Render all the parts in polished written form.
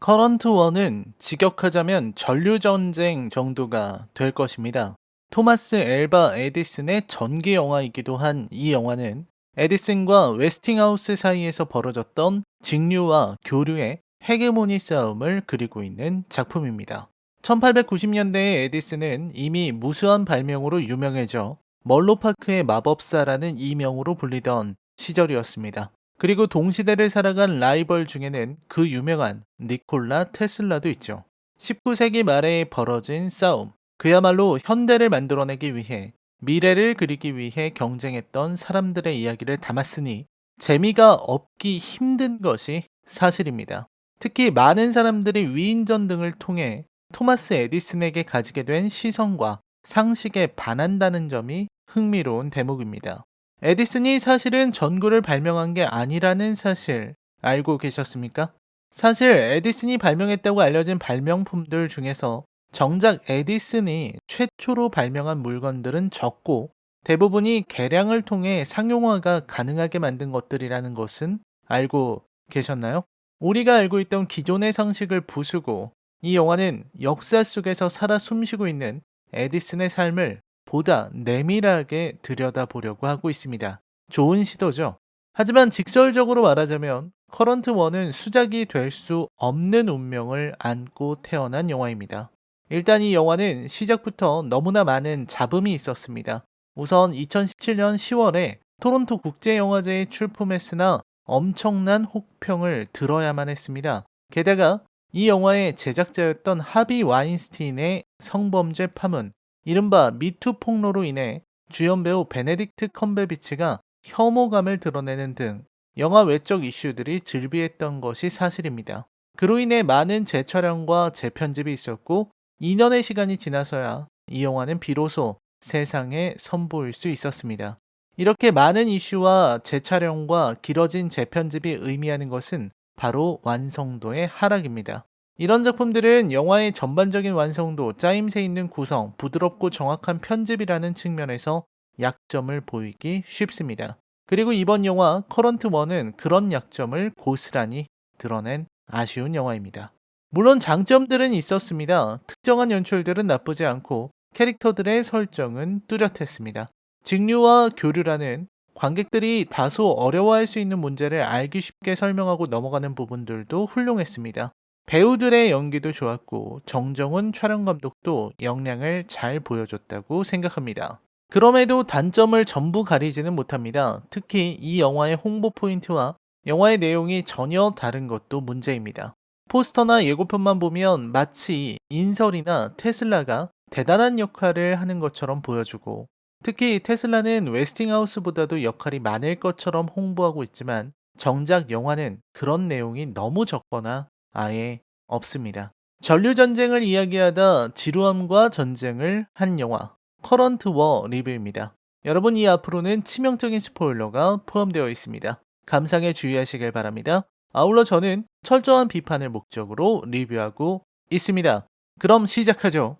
커런트 원은 직역하자면 전류전쟁 정도가 될 것입니다. 토마스 앨바 에디슨의 전기 영화이기도 한 이 영화는 에디슨과 웨스팅하우스 사이에서 벌어졌던 직류와 교류의 헤게모니 싸움을 그리고 있는 작품입니다. 1890년대에 에디슨은 이미 무수한 발명으로 유명해져 멀로파크의 마법사라는 이명으로 불리던 시절이었습니다. 그리고 동시대를 살아간 라이벌 중에는 그 유명한 니콜라 테슬라도 있죠. 19세기 말에 벌어진 싸움, 그야말로 현대를 만들어내기 위해 미래를 그리기 위해 경쟁했던 사람들의 이야기를 담았으니 재미가 없기 힘든 것이 사실입니다. 특히 많은 사람들이 위인전 등을 통해 토마스 에디슨에게 가지게 된 시선과 상식에 반한다는 점이 흥미로운 대목입니다. 에디슨이 사실은 전구를 발명한 게 아니라는 사실 알고 계셨습니까? 사실 에디슨이 발명했다고 알려진 발명품들 중에서 정작 에디슨이 최초로 발명한 물건들은 적고 대부분이 개량을 통해 상용화가 가능하게 만든 것들이라는 것은 알고 계셨나요? 우리가 알고 있던 기존의 상식을 부수고 이 영화는 역사 속에서 살아 숨쉬고 있는 에디슨의 삶을 보다 내밀하게 들여다보려고 하고 있습니다. 좋은 시도죠. 하지만 직설적으로 말하자면 커런트 원은 수작이 될 수 없는 운명을 안고 태어난 영화입니다. 일단 이 영화는 시작부터 너무나 많은 잡음이 있었습니다. 우선 2017년 10월에 토론토 국제영화제에 출품했으나 엄청난 혹평을 들어야만 했습니다. 게다가 이 영화의 제작자였던 하비 와인스틴의 성범죄 파문, 이른바 미투 폭로로 인해 주연 배우 베네딕트 컴베비치가 혐오감을 드러내는 등 영화 외적 이슈들이 즐비했던 것이 사실입니다. 그로 인해 많은 재촬영과 재편집이 있었고 2년의 시간이 지나서야 이 영화는 비로소 세상에 선보일 수 있었습니다. 이렇게 많은 이슈와 재촬영과 길어진 재편집이 의미하는 것은 바로 완성도의 하락입니다. 이런 작품들은 영화의 전반적인 완성도, 짜임새 있는 구성, 부드럽고 정확한 편집이라는 측면에서 약점을 보이기 쉽습니다. 그리고 이번 영화 커런트 원은 그런 약점을 고스란히 드러낸 아쉬운 영화입니다. 물론 장점들은 있었습니다. 특정한 연출들은 나쁘지 않고 캐릭터들의 설정은 뚜렷했습니다. 직류와 교류라는 관객들이 다소 어려워할 수 있는 문제를 알기 쉽게 설명하고 넘어가는 부분들도 훌륭했습니다. 배우들의 연기도 좋았고 정정훈 촬영 감독도 역량을 잘 보여줬다고 생각합니다. 그럼에도 단점을 전부 가리지는 못합니다. 특히 이 영화의 홍보 포인트와 영화의 내용이 전혀 다른 것도 문제입니다. 포스터나 예고편만 보면 마치 인설이나 테슬라가 대단한 역할을 하는 것처럼 보여주고, 특히 테슬라는 웨스팅하우스보다도 역할이 많을 것처럼 홍보하고 있지만 정작 영화는 그런 내용이 너무 적거나 아예 없습니다. 전류전쟁을 이야기하다 지루함과 전쟁을 한 영화 커런트 워 리뷰입니다. 여러분, 이 앞으로는 치명적인 스포일러가 포함되어 있습니다. 감상에 주의하시길 바랍니다. 아울러 저는 철저한 비판을 목적으로 리뷰하고 있습니다. 그럼 시작하죠.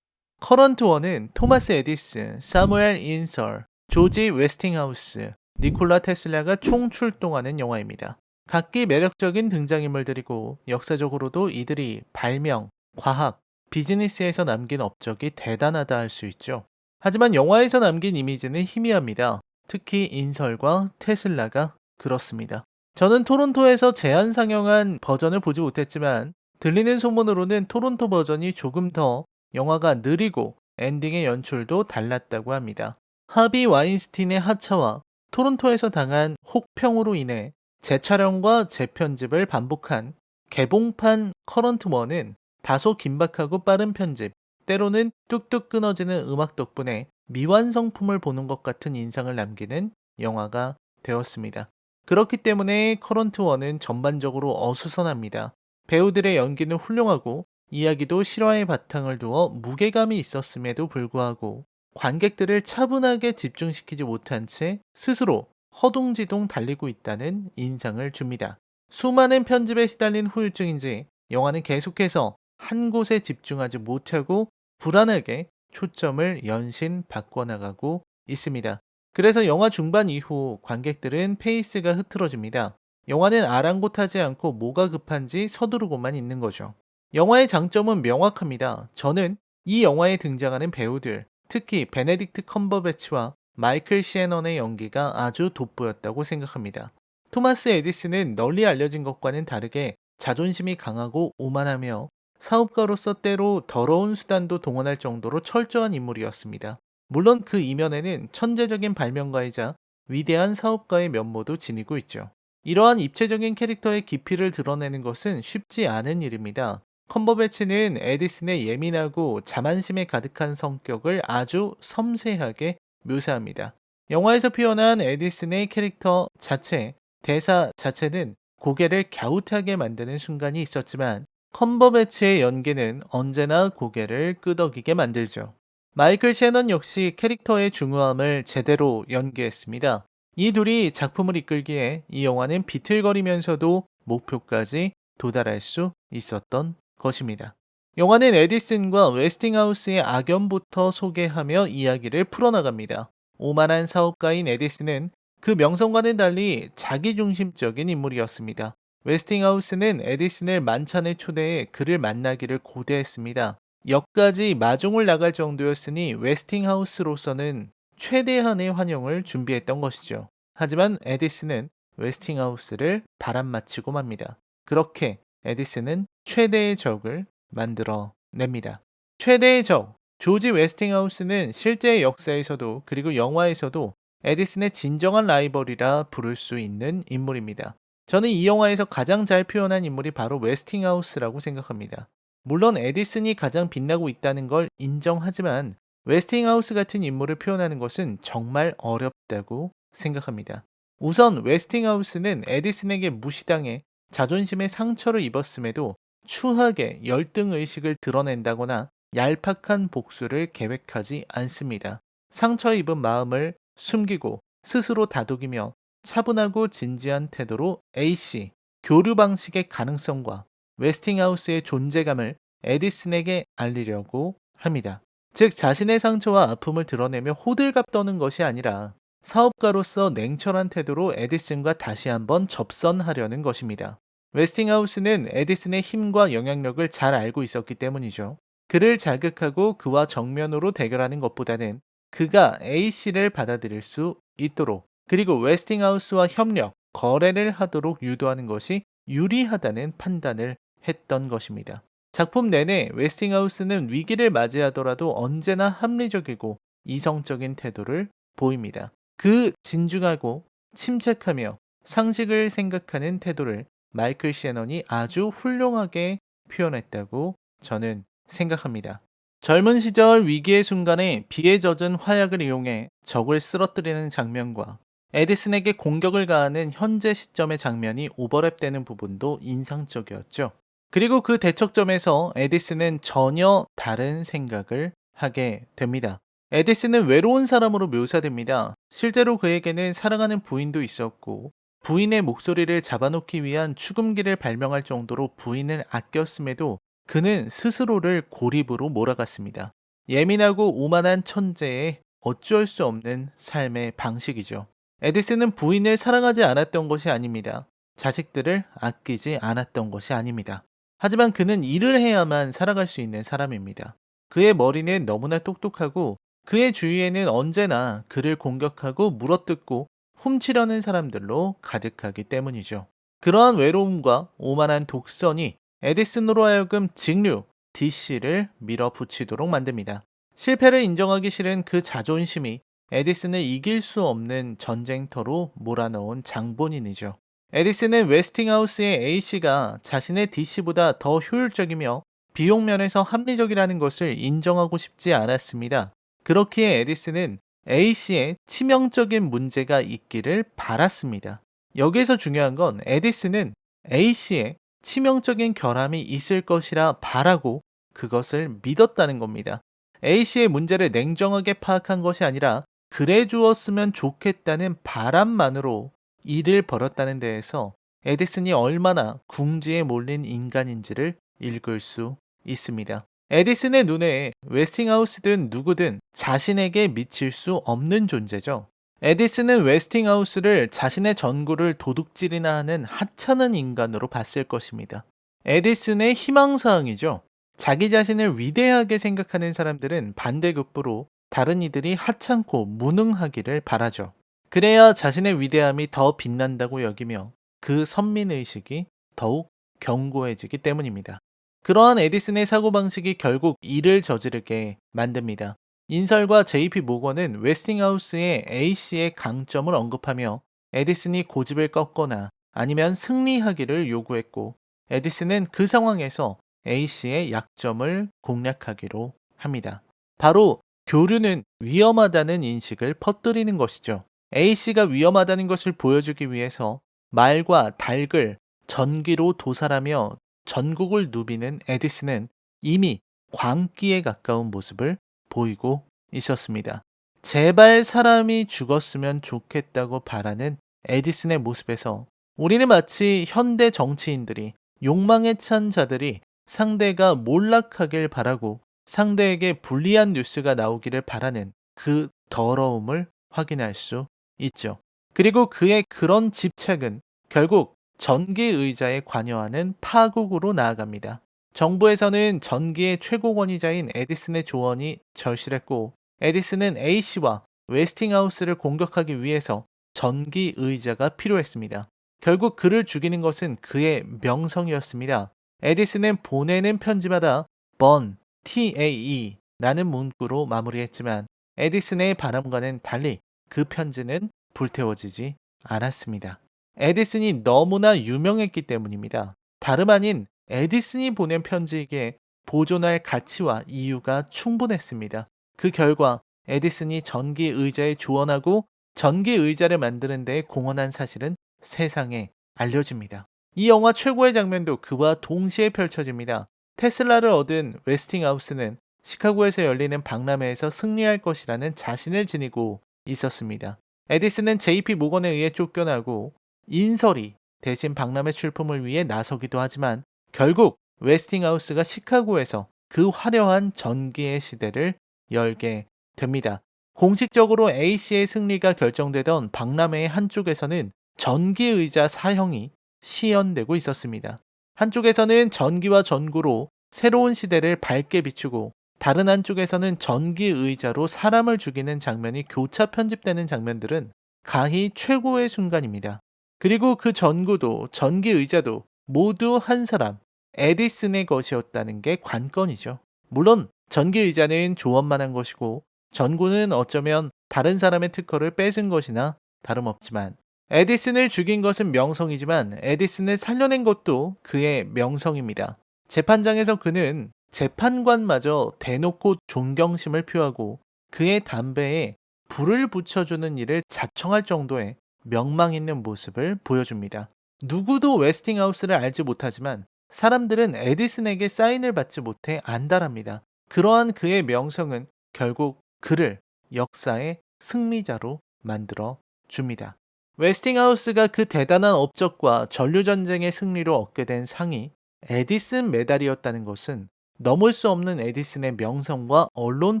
커런트 원은 토마스 에디슨, 사무엘 인설, 조지 웨스팅하우스, 니콜라 테슬라가 총 출동하는 영화입니다. 각기 매력적인 등장인물들이고 역사적으로도 이들이 발명, 과학, 비즈니스에서 남긴 업적이 대단하다 할 수 있죠. 하지만 영화에서 남긴 이미지는 희미합니다. 특히 인설과 테슬라가 그렇습니다. 저는 토론토에서 제한 상영한 버전을 보지 못했지만 들리는 소문으로는 토론토 버전이 조금 더 영화가 느리고 엔딩의 연출도 달랐다고 합니다. 하비 와인스틴의 하차와 토론토에서 당한 혹평으로 인해 재촬영과 재편집을 반복한 개봉판 커런트 원은 다소 긴박하고 빠른 편집, 때로는 뚝뚝 끊어지는 음악 덕분에 미완성품을 보는 것 같은 인상을 남기는 영화가 되었습니다. 그렇기 때문에 커런트 원은 전반적으로 어수선합니다. 배우들의 연기는 훌륭하고 이야기도 실화의 바탕을 두어 무게감이 있었음에도 불구하고 관객들을 차분하게 집중시키지 못한 채 스스로 허둥지둥 달리고 있다는 인상을 줍니다. 수많은 편집에 시달린 후유증인지 영화는 계속해서 한 곳에 집중하지 못하고 불안하게 초점을 연신 바꿔나가고 있습니다. 그래서 영화 중반 이후 관객들은 페이스가 흐트러집니다. 영화는 아랑곳하지 않고 뭐가 급한지 서두르고만 있는 거죠. 영화의 장점은 명확합니다. 저는 이 영화에 등장하는 배우들, 특히 베네딕트 컴버배치와 마이클 시애넌의 연기가 아주 돋보였다고 생각합니다. 토마스 에디슨은 널리 알려진 것과는 다르게 자존심이 강하고 오만하며 사업가로서 때로 더러운 수단도 동원할 정도로 철저한 인물이었습니다. 물론 그 이면에는 천재적인 발명가이자 위대한 사업가의 면모도 지니고 있죠. 이러한 입체적인 캐릭터의 깊이를 드러내는 것은 쉽지 않은 일입니다. 컴버배치는 에디슨의 예민하고 자만심에 가득한 성격을 아주 섬세하게 묘사합니다. 영화에서 표현한 에디슨의 캐릭터 자체, 대사 자체는 고개를 갸웃하게 만드는 순간이 있었지만 컴버배치의 연기는 언제나 고개를 끄덕이게 만들죠. 마이클 셰넌 역시 캐릭터의 중후함을 제대로 연기했습니다. 이 둘이 작품을 이끌기에 이 영화는 비틀거리면서도 목표까지 도달할 수 있었던 것입니다. 영화는 에디슨과 웨스팅하우스의 악연부터 소개하며 이야기를 풀어나갑니다. 오만한 사업가인 에디슨은 그 명성과는 달리 자기중심적인 인물이었습니다. 웨스팅하우스는 에디슨을 만찬에 초대해 그를 만나기를 고대했습니다. 역까지 마중을 나갈 정도였으니 웨스팅하우스로서는 최대한의 환영을 준비했던 것이죠. 하지만 에디슨은 웨스팅하우스를 바람맞히고 맙니다. 그렇게 에디슨은 최대의 적을 만들어 냅니다. 최대의 적, 조지 웨스팅하우스는 실제 역사에서도 그리고 영화에서도 에디슨의 진정한 라이벌이라 부를 수 있는 인물입니다. 저는 이 영화에서 가장 잘 표현한 인물이 바로 웨스팅하우스라고 생각합니다. 물론 에디슨이 가장 빛나고 있다는 걸 인정하지만 웨스팅하우스 같은 인물을 표현하는 것은 정말 어렵다고 생각합니다. 우선 웨스팅하우스는 에디슨에게 무시당해 자존심에 상처를 입었음에도 추하게 열등의식을 드러낸다거나 얄팍한 복수를 계획하지 않습니다. 상처 입은 마음을 숨기고 스스로 다독이며 차분하고 진지한 태도로 A씨, 교류 방식의 가능성과 웨스팅하우스의 존재감을 에디슨에게 알리려고 합니다. 즉 자신의 상처와 아픔을 드러내며 호들갑 떠는 것이 아니라 사업가로서 냉철한 태도로 에디슨과 다시 한번 접선하려는 것입니다. 웨스팅하우스는 에디슨의 힘과 영향력을 잘 알고 있었기 때문이죠. 그를 자극하고 그와 정면으로 대결하는 것보다는 그가 A씨를 받아들일 수 있도록 그리고 웨스팅하우스와 협력, 거래를 하도록 유도하는 것이 유리하다는 판단을 했던 것입니다. 작품 내내 웨스팅하우스는 위기를 맞이하더라도 언제나 합리적이고 이성적인 태도를 보입니다. 그 진중하고 침착하며 상식을 생각하는 태도를 마이클 셰넌이 아주 훌륭하게 표현했다고 저는 생각합니다. 젊은 시절 위기의 순간에 비에 젖은 화약을 이용해 적을 쓰러뜨리는 장면과 에디슨에게 공격을 가하는 현재 시점의 장면이 오버랩되는 부분도 인상적이었죠. 그리고 그 대척점에서 에디슨은 전혀 다른 생각을 하게 됩니다. 에디슨은 외로운 사람으로 묘사됩니다. 실제로 그에게는 사랑하는 부인도 있었고 부인의 목소리를 잡아놓기 위한 축음기를 발명할 정도로 부인을 아꼈음에도 그는 스스로를 고립으로 몰아갔습니다. 예민하고 오만한 천재의 어쩔 수 없는 삶의 방식이죠. 에디슨은 부인을 사랑하지 않았던 것이 아닙니다. 자식들을 아끼지 않았던 것이 아닙니다. 하지만 그는 일을 해야만 살아갈 수 있는 사람입니다. 그의 머리는 너무나 똑똑하고 그의 주위에는 언제나 그를 공격하고 물어뜯고 훔치려는 사람들로 가득하기 때문이죠. 그러한 외로움과 오만한 독선이 에디슨으로 하여금 직류, DC를 밀어붙이도록 만듭니다. 실패를 인정하기 싫은 그 자존심이 에디슨을 이길 수 없는 전쟁터로 몰아넣은 장본인이죠. 에디슨은 웨스팅하우스의 A씨가 자신의 DC보다 더 효율적이며 비용 면에서 합리적이라는 것을 인정하고 싶지 않았습니다. 그렇기에 에디슨은 A씨의 치명적인 문제가 있기를 바랐습니다. 여기에서 중요한 건 에디슨은 A씨의 치명적인 결함이 있을 것이라 바라고 그것을 믿었다는 겁니다. A씨의 문제를 냉정하게 파악한 것이 아니라 그래 주었으면 좋겠다는 바람만으로 일을 벌였다는 데에서 에디슨이 얼마나 궁지에 몰린 인간인지를 읽을 수 있습니다. 에디슨의 눈에 웨스팅하우스든 누구든 자신에게 미칠 수 없는 존재죠. 에디슨은 웨스팅하우스를 자신의 전구를 도둑질이나 하는 하찮은 인간으로 봤을 것입니다. 에디슨의 희망사항이죠. 자기 자신을 위대하게 생각하는 사람들은 반대급부로 다른 이들이 하찮고 무능하기를 바라죠. 그래야 자신의 위대함이 더 빛난다고 여기며 그 선민의식이 더욱 견고해지기 때문입니다. 그러한 에디슨의 사고방식이 결국 이를 저지르게 만듭니다. 인설과 JP 모건은 웨스팅하우스의 A씨의 강점을 언급하며 에디슨이 고집을 꺾거나 아니면 승리하기를 요구했고, 에디슨은 그 상황에서 A씨의 약점을 공략하기로 합니다. 바로 교류는 위험하다는 인식을 퍼뜨리는 것이죠. A씨가 위험하다는 것을 보여주기 위해서 말과 닭을 전기로 도살하며 전국을 누비는 에디슨은 이미 광기에 가까운 모습을 보이고 있었습니다. 제발 사람이 죽었으면 좋겠다고 바라는 에디슨의 모습에서 우리는 마치 현대 정치인들이 욕망에 찬 자들이 상대가 몰락하길 바라고 상대에게 불리한 뉴스가 나오기를 바라는 그 더러움을 확인할 수 있죠. 그리고 그의 그런 집착은 결국 전기의자에 관여하는 파국으로 나아갑니다. 정부에서는 전기의 최고 권위자인 에디슨의 조언이 절실했고, 에디슨은 A씨와 웨스팅하우스를 공격하기 위해서 전기의자가 필요했습니다. 결국 그를 죽이는 것은 그의 명성이었습니다. 에디슨은 보내는 편지마다 burn, TAE 라는 문구로 마무리했지만 에디슨의 바람과는 달리 그 편지는 불태워지지 않았습니다. 에디슨이 너무나 유명했기 때문입니다. 다름 아닌 에디슨이 보낸 편지에게 보존할 가치와 이유가 충분했습니다. 그 결과 에디슨이 전기의자에 조언하고 전기의자를 만드는 데 공헌한 사실은 세상에 알려집니다. 이 영화 최고의 장면도 그와 동시에 펼쳐집니다. 테슬라를 얻은 웨스팅하우스는 시카고에서 열리는 박람회에서 승리할 것이라는 자신을 지니고 있었습니다. 에디슨은 JP 모건에 의해 쫓겨나고 인설이 대신 박람회 출품을 위해 나서기도 하지만 결국 웨스팅하우스가 시카고에서 그 화려한 전기의 시대를 열게 됩니다. 공식적으로 A씨의 승리가 결정되던 박람회의 한쪽에서는 전기의자 사형이 시연되고 있었습니다. 한쪽에서는 전기와 전구로 새로운 시대를 밝게 비추고 다른 한쪽에서는 전기의자로 사람을 죽이는 장면이 교차 편집되는 장면들은 가히 최고의 순간입니다. 그리고 그 전구도 전기의자도 모두 한 사람, 에디슨의 것이었다는 게 관건이죠. 물론 전기의자는 조언만 한 것이고 전구는 어쩌면 다른 사람의 특허를 뺏은 것이나 다름없지만 에디슨을 죽인 것은 명성이지만 에디슨을 살려낸 것도 그의 명성입니다. 재판장에서 그는 재판관마저 대놓고 존경심을 표하고 그의 담배에 불을 붙여주는 일을 자청할 정도의 명망 있는 모습을 보여줍니다. 누구도 웨스팅하우스를 알지 못하지만 사람들은 에디슨에게 사인을 받지 못해 안달합니다. 그러한 그의 명성은 결국 그를 역사의 승리자로 만들어 줍니다. 웨스팅하우스가 그 대단한 업적과 전류전쟁의 승리로 얻게 된 상이 에디슨 메달이었다는 것은 넘을 수 없는 에디슨의 명성과 언론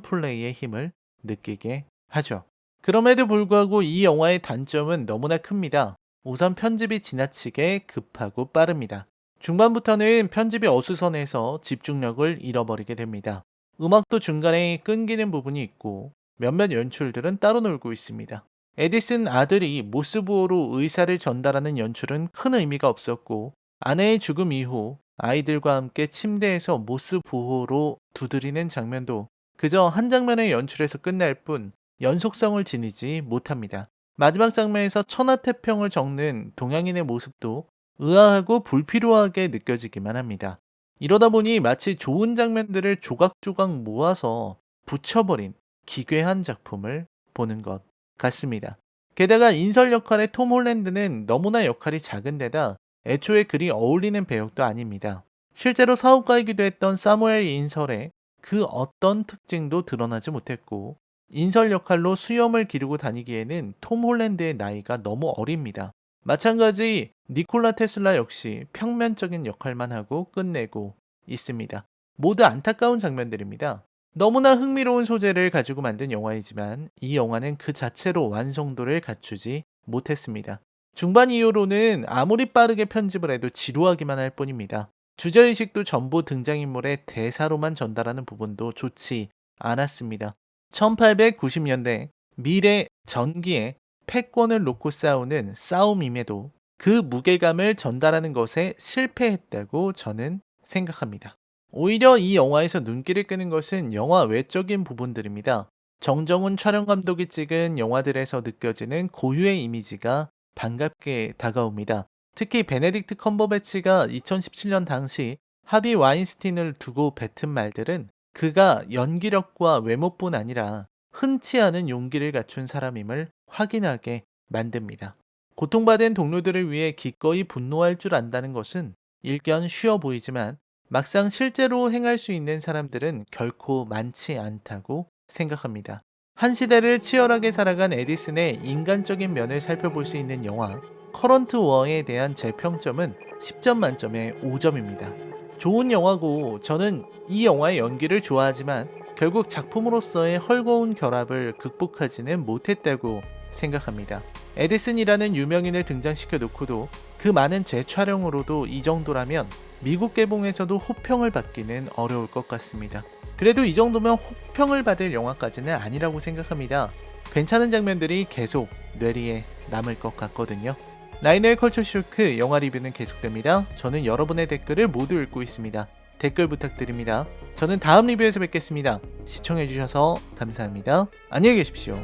플레이의 힘을 느끼게 하죠. 그럼에도 불구하고 이 영화의 단점은 너무나 큽니다. 우선 편집이 지나치게 급하고 빠릅니다. 중반부터는 편집이 어수선해서 집중력을 잃어버리게 됩니다. 음악도 중간에 끊기는 부분이 있고 몇몇 연출들은 따로 놀고 있습니다. 에디슨 아들이 모스부호로 의사를 전달하는 연출은 큰 의미가 없었고 아내의 죽음 이후 아이들과 함께 침대에서 모스부호로 두드리는 장면도 그저 한 장면의 연출에서 끝날 뿐 연속성을 지니지 못합니다. 마지막 장면에서 천하태평을 적는 동양인의 모습도 의아하고 불필요하게 느껴지기만 합니다. 이러다 보니 마치 좋은 장면들을 조각조각 모아서 붙여버린 기괴한 작품을 보는 것 같습니다. 게다가 인설 역할의 톰 홀랜드는 너무나 역할이 작은 데다 애초에 그리 어울리는 배역도 아닙니다. 실제로 사업가이기도 했던 사무엘 인설의 그 어떤 특징도 드러나지 못했고 인설 역할로 수염을 기르고 다니기에는 톰 홀랜드의 나이가 너무 어립니다. 마찬가지 니콜라 테슬라 역시 평면적인 역할만 하고 끝내고 있습니다. 모두 안타까운 장면들입니다. 너무나 흥미로운 소재를 가지고 만든 영화이지만 이 영화는 그 자체로 완성도를 갖추지 못했습니다. 중반 이후로는 아무리 빠르게 편집을 해도 지루하기만 할 뿐입니다. 주제의식도 전부 등장인물의 대사로만 전달하는 부분도 좋지 않았습니다. 1890년대 미래 전기에 패권을 놓고 싸우는 싸움임에도 그 무게감을 전달하는 것에 실패했다고 저는 생각합니다. 오히려 이 영화에서 눈길을 끄는 것은 영화 외적인 부분들입니다. 정정훈 촬영 감독이 찍은 영화들에서 느껴지는 고유의 이미지가 반갑게 다가옵니다. 특히 베네딕트 컴버배치가 2017년 당시 하비 와인스틴을 두고 뱉은 말들은 그가 연기력과 외모뿐 아니라 흔치 않은 용기를 갖춘 사람임을 확인하게 만듭니다. 고통받은 동료들을 위해 기꺼이 분노할 줄 안다는 것은 일견 쉬워 보이지만 막상 실제로 행할 수 있는 사람들은 결코 많지 않다고 생각합니다. 한 시대를 치열하게 살아간 에디슨의 인간적인 면을 살펴볼 수 있는 영화 커런트 워에 대한 제 평점은 10점 만점에 5점입니다. 좋은 영화고 저는 이 영화의 연기를 좋아하지만 결국 작품으로서의 헐거운 결합을 극복하지는 못했다고 생각합니다. 에디슨이라는 유명인을 등장시켜 놓고도 그 많은 재촬영으로도 이 정도라면 미국 개봉에서도 호평을 받기는 어려울 것 같습니다. 그래도 이 정도면 호평을 받을 영화까지는 아니라고 생각합니다. 괜찮은 장면들이 계속 뇌리에 남을 것 같거든요. 라이너의 컬처 쇼크 영화 리뷰는 계속됩니다. 저는 여러분의 댓글을 모두 읽고 있습니다. 댓글 부탁드립니다. 저는 다음 리뷰에서 뵙겠습니다. 시청해주셔서 감사합니다. 안녕히 계십시오.